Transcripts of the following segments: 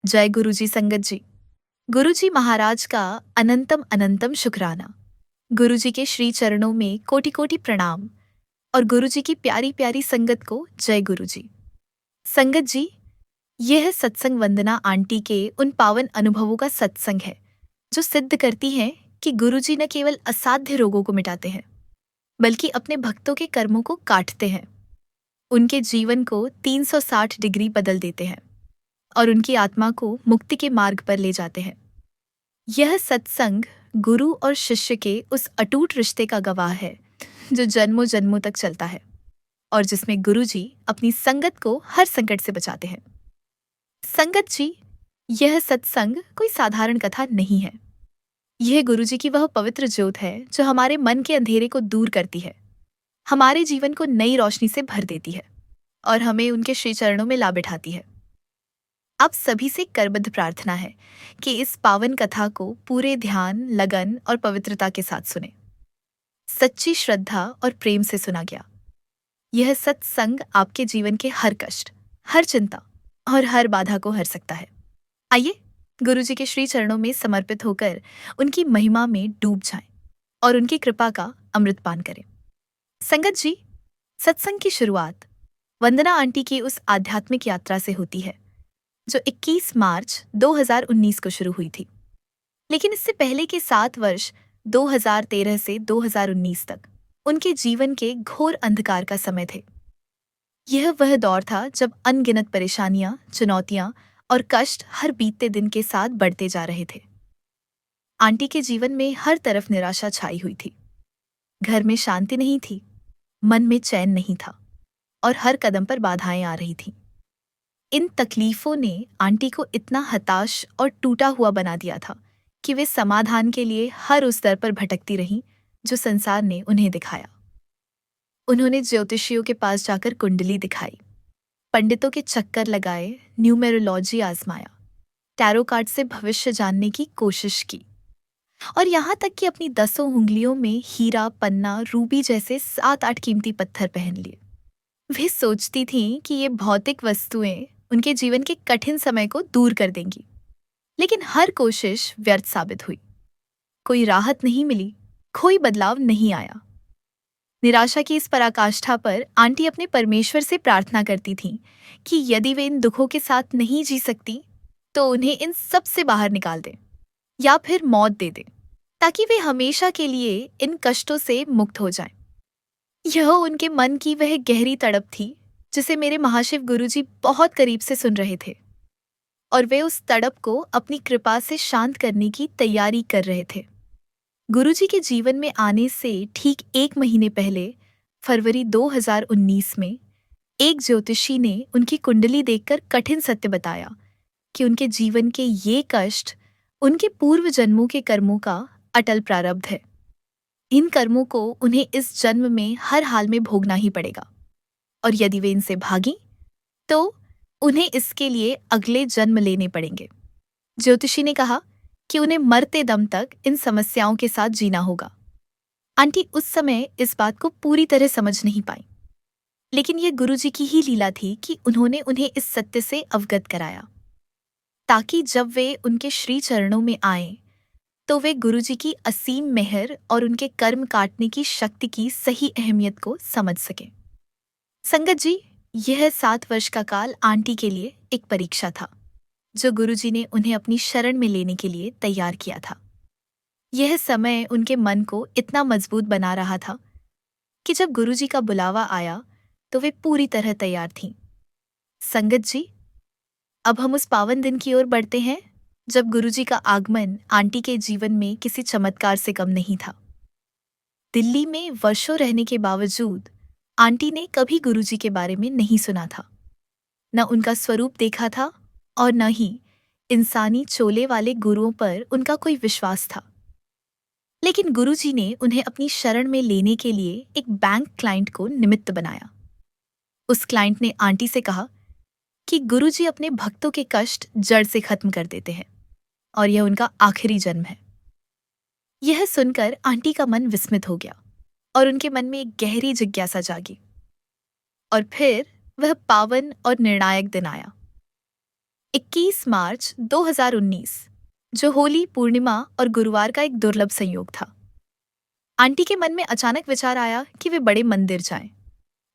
जय गुरुजी संगत जी। गुरुजी महाराज का अनंतम अनंतम शुक्राना। गुरुजी के श्री चरणों में कोटि कोटि प्रणाम और गुरुजी की प्यारी प्यारी संगत को जय गुरुजी। संगत जी, यह सत्संग वंदना आंटी के उन पावन अनुभवों का सत्संग है जो सिद्ध करती हैं कि गुरुजी न केवल असाध्य रोगों को मिटाते हैं बल्कि अपने भक्तों के कर्मों को काटते हैं, उनके जीवन को 360 डिग्री बदल देते हैं और उनकी आत्मा को मुक्ति के मार्ग पर ले जाते हैं। यह सत्संग गुरु और शिष्य के उस अटूट रिश्ते का गवाह है जो जन्मों जन्मों तक चलता है और जिसमें गुरुजी अपनी संगत को हर संकट से बचाते हैं। संगत जी, यह सत्संग कोई साधारण कथा नहीं है। यह गुरुजी की वह पवित्र ज्योत है जो हमारे मन के अंधेरे को दूर करती है, हमारे जीवन को नई रोशनी से भर देती है और हमें उनके श्री चरणों में ला बिठाती है। आप सभी से करबद्ध प्रार्थना है कि इस पावन कथा को पूरे ध्यान, लगन और पवित्रता के साथ सुने। सच्ची श्रद्धा और प्रेम से सुना गया यह सत्संग आपके जीवन के हर कष्ट, हर चिंता और हर बाधा को हर सकता है। आइए गुरुजी के श्री चरणों में समर्पित होकर उनकी महिमा में डूब जाएं और उनकी कृपा का अमृत पान करें। संगत जी, सत्संग की शुरुआत वंदना आंटी की उस आध्यात्मिक यात्रा से होती है जो 21 मार्च 2019 को शुरू हुई थी। लेकिन इससे पहले के 7 वर्ष 2013 से 2019 तक उनके जीवन के घोर अंधकार का समय थे। यह वह दौर था जब अनगिनत परेशानियां, चुनौतियां और कष्ट हर बीतते दिन के साथ बढ़ते जा रहे थे। आंटी के जीवन में हर तरफ निराशा छाई हुई थी। घर में शांति नहीं थी, मन में चैन नहीं था और हर कदम पर बाधाएं आ रही थीं। इन तकलीफों ने आंटी को इतना हताश और टूटा हुआ बना दिया था कि वे समाधान के लिए हर उस दर पर भटकती रहीं जो संसार ने उन्हें दिखाया। उन्होंने ज्योतिषियों के पास जाकर कुंडली दिखाई, पंडितों के चक्कर लगाए, न्यूमेरोलॉजी आजमाया, टैरो कार्ड से भविष्य जानने की कोशिश की और यहाँ तक कि अपनी 10 उंगलियों में हीरा, पन्ना, रूबी जैसे 7-8 कीमती पत्थर पहन लिए। वे सोचती थीं कि ये भौतिक वस्तुएं उनके जीवन के कठिन समय को दूर कर देंगी, लेकिन हर कोशिश व्यर्थ साबित हुई। कोई राहत नहीं मिली, कोई बदलाव नहीं आया। निराशा की इस पराकाष्ठा पर आंटी अपने परमेश्वर से प्रार्थना करती थीं कि यदि वे इन दुखों के साथ नहीं जी सकती तो उन्हें इन सब से बाहर निकाल दें या फिर मौत दे दें, ताकि वे हमेशा के लिए इन कष्टों से मुक्त हो जाएं। यह उनके मन की वह गहरी तड़प थी जिसे मेरे महाशिव गुरुजी बहुत करीब से सुन रहे थे और वे उस तड़प को अपनी कृपा से शांत करने की तैयारी कर रहे थे। गुरुजी के जीवन में आने से ठीक 1 महीने पहले फरवरी 2019 में एक ज्योतिषी ने उनकी कुंडली देखकर कठिन सत्य बताया कि उनके जीवन के ये कष्ट उनके पूर्व जन्मों के कर्मों का अटल प्रारब्ध है। इन कर्मों को उन्हें इस जन्म में हर हाल में भोगना ही पड़ेगा और यदि वे इनसे भागी तो उन्हें इसके लिए अगले जन्म लेने पड़ेंगे। ज्योतिषी ने कहा कि उन्हें मरते दम तक इन समस्याओं के साथ जीना होगा। आंटी उस समय इस बात को पूरी तरह समझ नहीं पाई, लेकिन यह गुरुजी की ही लीला थी कि उन्होंने उन्हें इस सत्य से अवगत कराया ताकि जब वे उनके श्री चरणों में आए तो वे गुरुजी की असीम मेहर और उनके कर्म काटने की शक्ति की सही अहमियत को समझ सकें। संगत जी, यह 7 वर्ष का काल आंटी के लिए एक परीक्षा था जो गुरुजी ने उन्हें अपनी शरण में लेने के लिए तैयार किया था। यह समय उनके मन को इतना मजबूत बना रहा था कि जब गुरुजी का बुलावा आया तो वे पूरी तरह तैयार थीं। संगत जी, अब हम उस पावन दिन की ओर बढ़ते हैं जब गुरुजी का आगमन आंटी के जीवन में किसी चमत्कार से कम नहीं था। दिल्ली में वर्षों रहने के बावजूद आंटी ने कभी गुरुजी के बारे में नहीं सुना था, न उनका स्वरूप देखा था और न ही इंसानी चोले वाले गुरुओं पर उनका कोई विश्वास था। लेकिन गुरुजी ने उन्हें अपनी शरण में लेने के लिए एक बैंक क्लाइंट को निमित्त बनाया। उस क्लाइंट ने आंटी से कहा कि गुरुजी अपने भक्तों के कष्ट जड़ से खत्म कर देते हैं और यह उनका आखिरी जन्म है। यह सुनकर आंटी का मन विस्मित हो गया और उनके मन में एक गहरी जिज्ञासा जागी। और फिर वह पावन और निर्णायक दिन आया। 21 मार्च 2019, जो होली, पूर्णिमा और गुरुवार का एक दुर्लभ संयोग था। आंटी के मन में अचानक विचार आया कि वे बड़े मंदिर जाएं।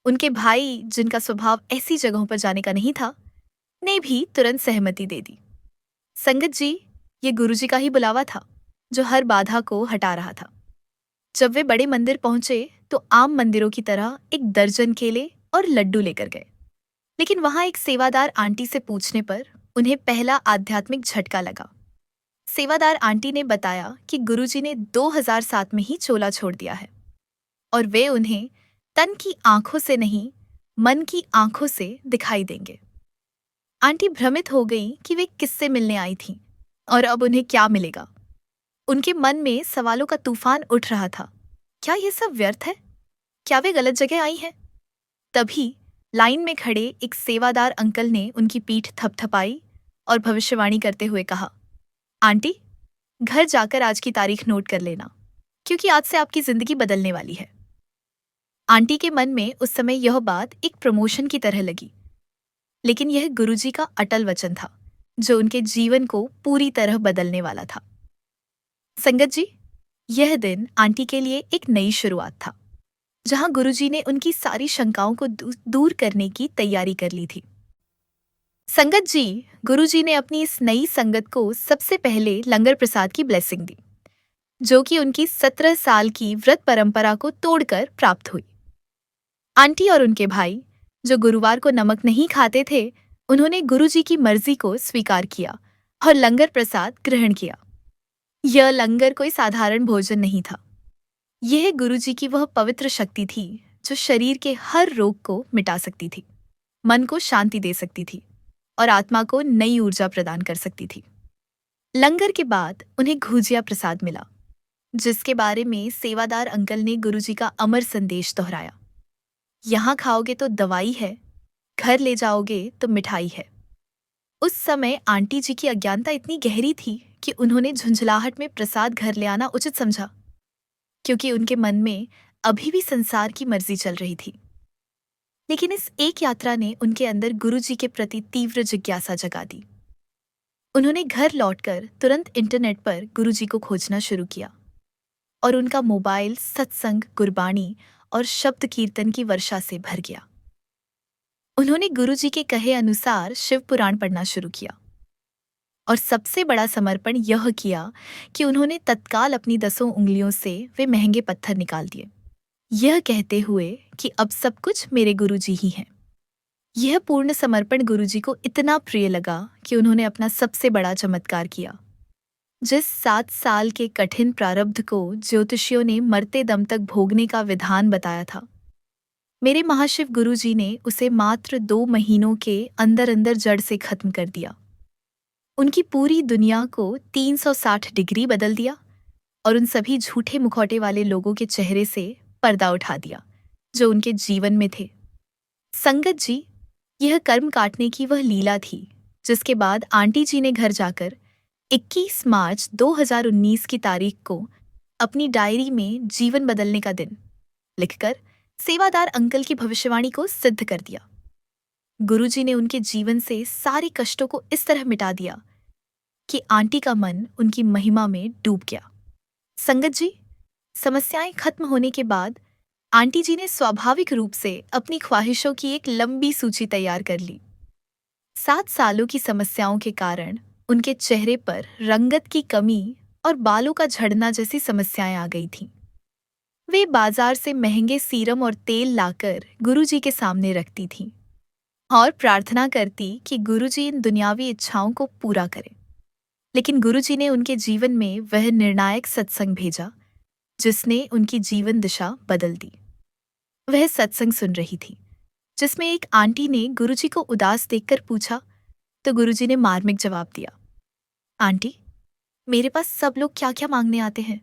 उनके भाई, जिनका स्वभाव ऐसी जगहों पर जाने का नहीं था, ने भी तुरंत सहमति दे दी। संगत जी, ये गुरुजी का ही बुलावा था, जो हर बाधा को हटा रहा था। जब वे बड़े मंदिर पहुंचे तो आम मंदिरों की तरह एक दर्जन केले और लड्डू लेकर गए। लेकिन वहां एक सेवादार आंटी से पूछने पर उन्हें पहला आध्यात्मिक झटका लगा। सेवादार आंटी ने बताया कि गुरुजी ने 2007 में ही चोला छोड़ दिया है और वे उन्हें तन की आंखों से नहीं, मन की आंखों से दिखाई देंगे। आंटी भ्रमित हो गई कि वे किससे मिलने आई थीं और अब उन्हें क्या मिलेगा। उनके मन में सवालों का तूफान उठ रहा था। क्या यह सब व्यर्थ है? क्या वे गलत जगह आई हैं? तभी लाइन में खड़े एक सेवादार अंकल ने उनकी पीठ थपथपाई और भविष्यवाणी करते हुए कहा, आंटी, घर जाकर आज की तारीख नोट कर लेना, क्योंकि आज से आपकी जिंदगी बदलने वाली है। आंटी के मन में उस समय यह बात एक प्रमोशन की तरह लगी, लेकिन यह गुरुजी का अटल वचन था, जो उनके जीवन को पूरी तरह बदलने वाला था। संगत जी, यह दिन आंटी के लिए एक नई शुरुआत था, जहां गुरुजी ने उनकी सारी शंकाओं को दूर करने की तैयारी कर ली थी। संगत जी, गुरुजी ने अपनी इस नई संगत को सबसे पहले लंगर प्रसाद की ब्लेसिंग दी, जो कि उनकी 17 साल की व्रत परंपरा को तोड़कर प्राप्त हुई। आंटी और उनके भाई, जो गुरुवार को नमक नहीं खाते थे, उन्होंने गुरुजी की मर्जी को स्वीकार किया और लंगर प्रसाद ग्रहण किया। यह लंगर कोई साधारण भोजन नहीं था। यह गुरुजी की वह पवित्र शक्ति थी जो शरीर के हर रोग को मिटा सकती थी, मन को शांति दे सकती थी और आत्मा को नई ऊर्जा प्रदान कर सकती थी। लंगर के बाद उन्हें घुजिया प्रसाद मिला, जिसके बारे में सेवादार अंकल ने गुरुजी का अमर संदेश दोहराया। यहाँ खाओगे तो दवाई है, घर ले जाओगे तो मिठाई है। उस समय आंटी जी की अज्ञानता इतनी गहरी थी कि उन्होंने झुंझलाहट में प्रसाद घर ले आना उचित समझा, क्योंकि उनके मन में अभी भी संसार की मर्जी चल रही थी। लेकिन इस एक यात्रा ने उनके अंदर गुरुजी के प्रति तीव्र जिज्ञासा जगा दी। उन्होंने घर लौटकर तुरंत इंटरनेट पर गुरुजी को खोजना शुरू किया और उनका मोबाइल सत्संग, गुरबाणी और शब्द कीर्तन की वर्षा से भर गया। उन्होंने गुरुजी के कहे अनुसार शिव पुराण पढ़ना शुरू किया और सबसे बड़ा समर्पण यह किया कि उन्होंने तत्काल अपनी 10 उंगलियों से वे महंगे पत्थर निकाल दिए, यह कहते हुए कि अब सब कुछ मेरे गुरुजी ही हैं। यह पूर्ण समर्पण गुरुजी को इतना प्रिय लगा कि उन्होंने अपना सबसे बड़ा चमत्कार किया। जिस 7 साल के कठिन प्रारब्ध को ज्योतिषियों ने मरते दम तक भोगने का विधान बताया था, मेरे महाशिव गुरुजी ने उसे मात्र 2 महीनों के अंदर अंदर जड़ से खत्म कर दिया। उनकी पूरी दुनिया को 360 डिग्री बदल दिया और उन सभी झूठे मुखौटे वाले लोगों के चेहरे से पर्दा उठा दिया जो उनके जीवन में थे। संगत जी, यह कर्म काटने की वह लीला थी जिसके बाद आंटी जी ने घर जाकर 21 मार्च 2019 की तारीख को अपनी डायरी में जीवन बदलने का दिन लिखकर सेवादार अंकल की भविष्यवाणी को सिद्ध कर दिया। गुरुजी ने उनके जीवन से सारे कष्टों को इस तरह मिटा दिया कि आंटी का मन उनकी महिमा में डूब गया। संगत जी, समस्याएं खत्म होने के बाद आंटी जी ने स्वाभाविक रूप से अपनी ख्वाहिशों की एक लंबी सूची तैयार कर ली। 7 सालों की समस्याओं के कारण उनके चेहरे पर रंगत की कमी और बालों का झड़ना जैसी समस्याएं आ गई थीं। वे बाजार से महंगे सीरम और तेल लाकर गुरुजी के सामने रखती थीं और प्रार्थना करती कि गुरुजी इन दुनियावी इच्छाओं को पूरा करें। लेकिन गुरुजी ने उनके जीवन में वह निर्णायक सत्संग भेजा जिसने उनकी जीवन दिशा बदल दी। वह सत्संग सुन रही थी जिसमें एक आंटी ने गुरुजी को उदास देखकर पूछा तो गुरुजी ने मार्मिक जवाब दिया, आंटी, मेरे पास सब लोग क्या क्या मांगने आते हैं,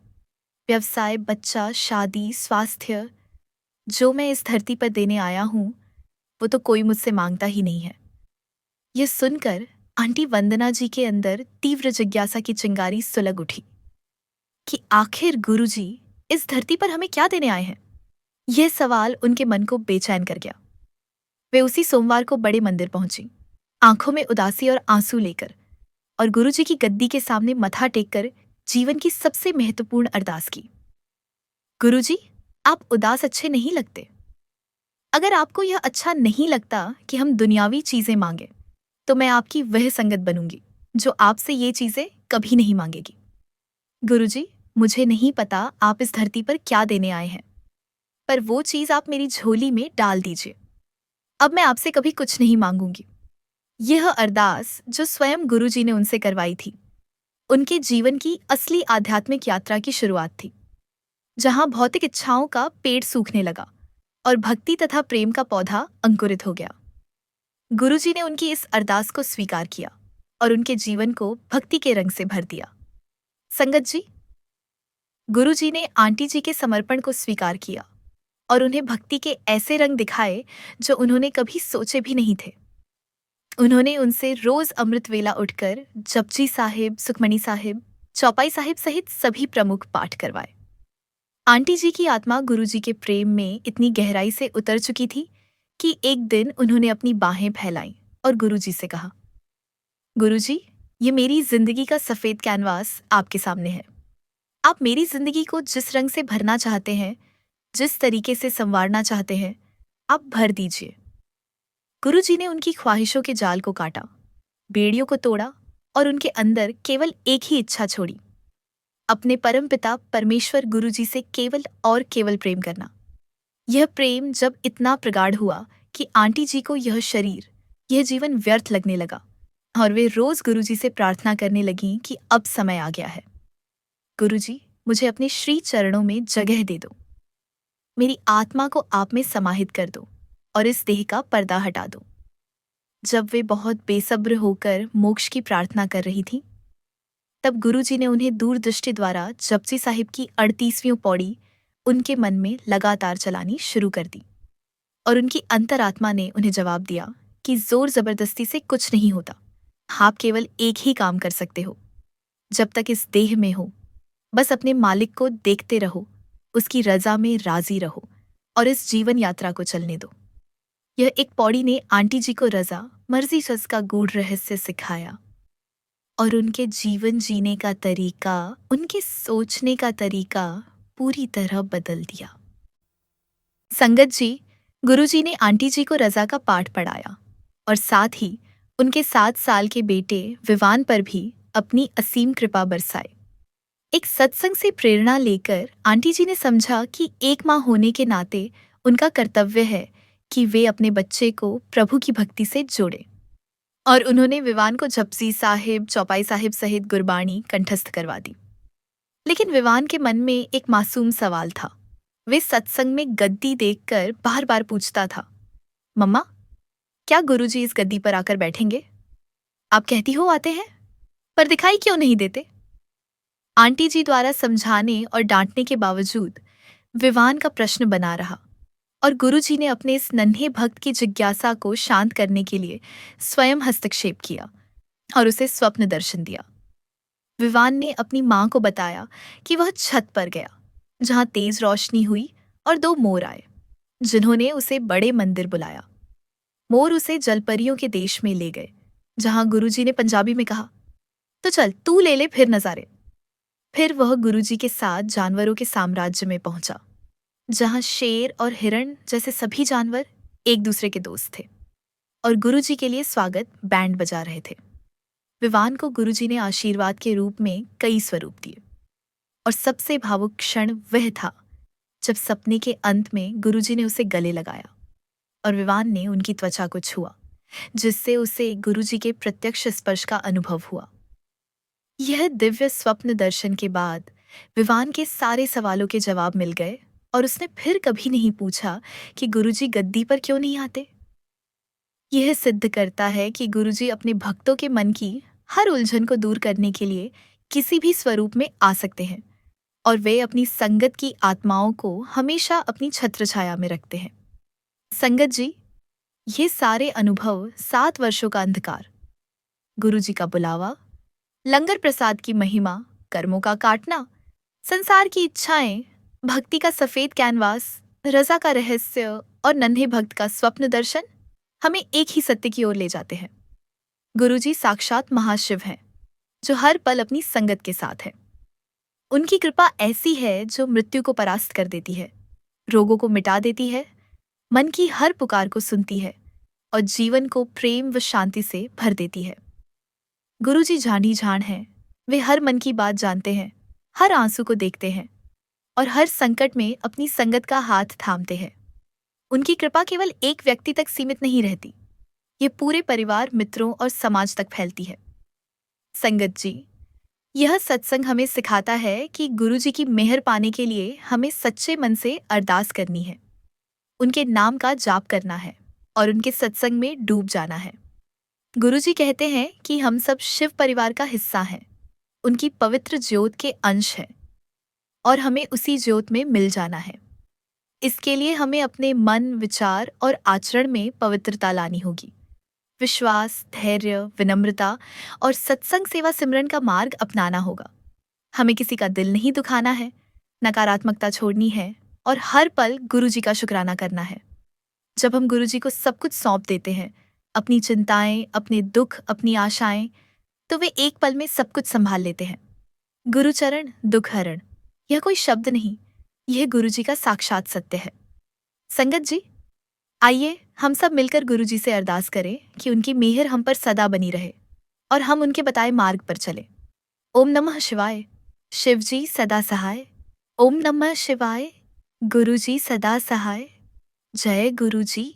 व्यवसाय, बच्चा, शादी, स्वास्थ्य। जो मैं इस धरती पर देने आया हूं वो तो कोई मुझसे मांगता ही नहीं है। यह सुनकर आंटी वंदना जी के अंदर तीव्र जिज्ञासा की चिंगारी सुलग उठी कि आखिर गुरुजी इस धरती पर हमें क्या देने आए हैं। यह सवाल उनके मन को बेचैन कर गया। वे उसी सोमवार को बड़े मंदिर पहुंची आंखों में उदासी और आंसू लेकर, और गुरुजी की गद्दी के सामने मथा टेककर जीवन की सबसे महत्वपूर्ण अरदास की। गुरुजी, आप उदास अच्छे नहीं लगते। अगर आपको यह अच्छा नहीं लगता कि हम दुनियावी चीजें मांगे, तो मैं आपकी वह संगत बनूंगी जो आपसे ये चीजें कभी नहीं मांगेगी। गुरुजी, मुझे नहीं पता आप इस धरती पर क्या देने आए हैं, पर वो चीज आप मेरी झोली में डाल दीजिए। अब मैं आपसे कभी कुछ नहीं मांगूंगी। यह अरदास जो स्वयं गुरुजी ने उनसे करवाई थी, उनके जीवन की असली आध्यात्मिक यात्रा की शुरुआत थी, जहां भौतिक इच्छाओं का पेड़ सूखने लगा और भक्ति तथा प्रेम का पौधा अंकुरित हो गया। गुरुजी ने उनकी इस अरदास को स्वीकार किया और उनके जीवन को भक्ति के रंग से भर दिया। संगत जी, गुरुजी ने आंटी जी के समर्पण को स्वीकार किया और उन्हें भक्ति के ऐसे रंग दिखाए जो उन्होंने कभी सोचे भी नहीं थे। उन्होंने उनसे रोज अमृत वेला उठकर जपजी साहिब, सुखमणी साहिब, चौपाई साहिब सहित सभी प्रमुख पाठ करवाए। आंटी जी की आत्मा गुरुजी के प्रेम में इतनी गहराई से उतर चुकी थी कि एक दिन उन्होंने अपनी बाहें फैलाईं और गुरुजी से कहा, गुरुजी, ये मेरी जिंदगी का सफेद कैनवास आपके सामने है। आप मेरी जिंदगी को जिस रंग से भरना चाहते हैं, जिस तरीके से संवारना चाहते हैं, आप भर दीजिए। गुरुजी ने उनकी ख्वाहिशों के जाल को काटा, बेड़ियों को तोड़ा और उनके अंदर केवल एक ही इच्छा छोड़ी, अपने परमपिता परमेश्वर गुरुजी से केवल और केवल प्रेम करना। यह प्रेम जब इतना प्रगाढ़ हुआ कि आंटी जी को यह शरीर, यह जीवन व्यर्थ लगने लगा और वे रोज गुरुजी से प्रार्थना करने लगीं कि अब समय आ गया है। गुरुजी, मुझे अपने श्री चरणों में जगह दे दो। मेरी आत्मा को आप में समाहित कर दो और इस देह का पर्दा हटा दो। जब वे बहुत बेसब्र होकर मोक्ष की प्रार्थना कर रही थीं, तब गुरुजी ने उन्हें दूरदृष्टि द्वारा जपजी साहिब की 38वीं पौड़ी उनके मन में लगातार चलानी शुरू कर दी और उनकी अंतरात्मा ने उन्हें जवाब दिया कि जोर जबरदस्ती से कुछ नहीं होता। आप केवल एक ही काम कर सकते हो। जब तक इस देह में हो, बस अपने मालिक को देखते रहो, उसकी रजा में राजी रहो और इस जीवन यात्रा को चलने दो। यह एक पौड़ी ने आंटी जी को रजा मर्जी जज का गूढ़ रहस्य सिखाया और उनके जीवन जीने का तरीका, उनके सोचने का तरीका पूरी तरह बदल दिया। संगत जी, गुरुजी ने आंटी जी को रजा का पाठ पढ़ाया और साथ ही उनके 7 साल के बेटे विवान पर भी अपनी असीम कृपा बरसाई। एक सत्संग से प्रेरणा लेकर आंटी जी ने समझा कि एक माँ होने के नाते उनका कर्तव्य है कि वे अपने बच्चे को प्रभु की भक्ति से जोड़े, और उन्होंने विवान को जपजी साहिब, चौपाई साहिब सहित गुरबाणी कंठस्थ करवा दी। लेकिन विवान के मन में एक मासूम सवाल था। वे सत्संग में गद्दी देखकर बार बार पूछता था, मम्मा, क्या गुरुजी इस गद्दी पर आकर बैठेंगे? आप कहती हो आते हैं, पर दिखाई क्यों नहीं देते? आंटी जी द्वारा समझाने और डांटने के बावजूद विवान का प्रश्न बना रहा और गुरुजी ने अपने इस नन्हे भक्त की जिज्ञासा को शांत करने के लिए स्वयं हस्तक्षेप किया और उसे स्वप्न दर्शन दिया। विवान ने अपनी मां को बताया कि वह छत पर गया, जहां तेज रोशनी हुई और 2 मोर आए, जिन्होंने उसे बड़े मंदिर बुलाया। मोर उसे जलपरियों के देश में ले गए, जहां गुरुजी ने पंजाबी में कहा, तो चल तू ले ले फिर नजारे। फिर वह गुरुजी के साथ जानवरों के साम्राज्य में पहुंचा, जहां शेर और हिरण जैसे सभी जानवर एक दूसरे के दोस्त थे और गुरुजी के लिए स्वागत बैंड बजा रहे थे। विवान को गुरुजी ने आशीर्वाद के रूप में कई स्वरूप दिए और सबसे भावुक क्षण वह था जब सपने के अंत में गुरुजी ने उसे गले लगाया और विवान ने उनकी त्वचा को छुआ, जिससे उसे गुरुजी के प्रत्यक्ष स्पर्श का अनुभव हुआ। यह दिव्य स्वप्न दर्शन के बाद विवान के सारे सवालों के जवाब मिल गए और उसने फिर कभी नहीं पूछा कि गुरुजी गद्दी पर क्यों नहीं आते। यह सिद्ध करता है कि गुरुजी अपने भक्तों के मन की हर उलझन को दूर करने के लिए किसी भी स्वरूप में आ सकते हैं और वे अपनी संगत की आत्माओं को हमेशा अपनी छत्रछाया में रखते हैं। संगत जी, ये सारे अनुभव 7 वर्षों का अंधकार, गुरुजी का बुलावा, लंगर प्रसाद की महिमा, कर्मों का काटना, संसार की इच्छाएं, भक्ति का सफेद कैनवास, रजा का रहस्य और नन्हे भक्त का स्वप्न दर्शन हमें एक ही सत्य की ओर ले जाते हैं। गुरुजी साक्षात महाशिव हैं, जो हर पल अपनी संगत के साथ है। उनकी कृपा ऐसी है जो मृत्यु को परास्त कर देती है, रोगों को मिटा देती है, मन की हर पुकार को सुनती है और जीवन को प्रेम व शांति से भर देती है। गुरुजी जानी जान हैं, वे हर मन की बात जानते हैं, हर आंसू को देखते हैं और हर संकट में अपनी संगत का हाथ थामते हैं। उनकी कृपा केवल एक व्यक्ति तक सीमित नहीं रहती, ये पूरे परिवार, मित्रों और समाज तक फैलती है। संगत जी, यह सत्संग हमें सिखाता है कि गुरुजी की मेहर पाने के लिए हमें सच्चे मन से अरदास करनी है, उनके नाम का जाप करना है और उनके सत्संग में डूब जाना है। गुरुजी कहते हैं कि हम सब शिव परिवार का हिस्सा हैं, उनकी पवित्र ज्योत के अंश हैं और हमें उसी ज्योत में मिल जाना है। इसके लिए हमें अपने मन, विचार और आचरण में पवित्रता लानी होगी। विश्वास, धैर्य, विनम्रता और सत्संग सेवा सिमरन का मार्ग अपनाना होगा। हमें किसी का दिल नहीं दुखाना है, नकारात्मकता छोड़नी है और हर पल गुरुजी का शुक्राना करना है। जब हम गुरुजी को सब कुछ सौंप देते हैं, अपनी चिंताएं, अपने दुख, अपनी आशाएं, तो वे एक पल में सब कुछ संभाल लेते हैं। गुरुचरण दुख हरण, यह कोई शब्द नहीं, यह गुरुजी का साक्षात सत्य है। संगत जी, आइए हम सब मिलकर गुरुजी से अरदास करें कि उनकी मेहर हम पर सदा बनी रहे और हम उनके बताए मार्ग पर चलें। ओम नमः शिवाय। शिवजी सदा सहाय। ओम नमः शिवाय। गुरुजी सदा सहाय। जय गुरुजी।